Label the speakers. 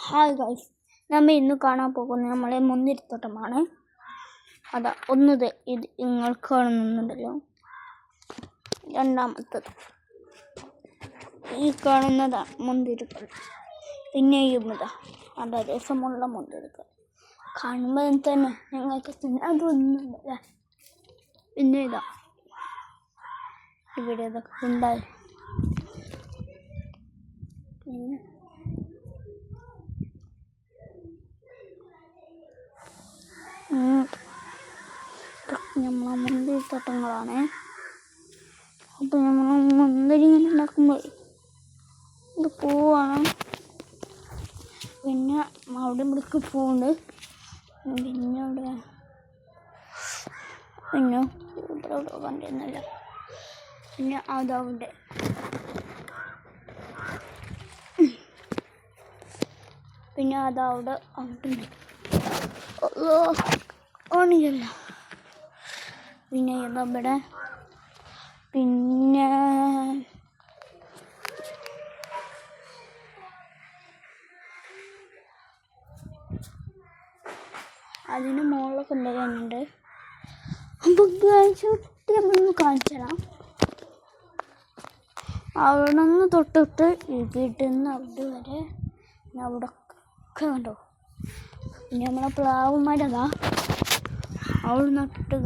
Speaker 1: Hi guys, നമ്മൾ ഇന്ന് കാണാൻ പോകുന്നത് നമ്മളെ മുന്തിരിത്തോട്ടമാണ്. അതാ ഇത് നിങ്ങൾ കാണുന്നുണ്ടല്ലോ. രണ്ടാമത്തത് ഈ കാണുന്നതാണ് മുന്തിരികൾ. പിന്നെയും അതാ രസമുള്ള മുന്തിരികൾ. കാണുമ്പോൾ തന്നെ നിങ്ങൾക്ക് തിന്നാൻ തോന്നുന്നുണ്ടല്ലേ. പിന്നെ ഇവിടെ ഇതൊക്കെ ഉണ്ടായി. പിന്നെ നമ്മളെ മുന്തിരിത്തോട്ടങ്ങളാണ്. അപ്പം നമ്മൾ മുന്തിരി ഇങ്ങനെ ഉണ്ടാക്കുമ്പോൾ ഇത് പൂവാണ്. പിന്നെ അവിടെ ഇവിടേക്ക് പൂവുണ്ട്. പിന്നെ ഇവിടെ കണ്ടിരുന്നില്ല. പിന്നെ അതവിടെ ഓണിയല്ല. പിന്നെ ഇവിടെ പിന്നെ അതിന് മുകളിലൊക്കെ ഉണ്ടാകുന്നുണ്ട്. അപ്പോൾ ചുറ്റിയൊന്ന് കാണിച്ചു തരാം. അവിടെ നിന്ന് തൊട്ടിട്ട് വീട്ടിൽ അവിടെ വരെ അവിടെ ഒക്കെ കണ്ടോ. പിന്നെ നമ്മളെ പ്ലാവുമാരതാ അവിടെ നട്ടിട്ട്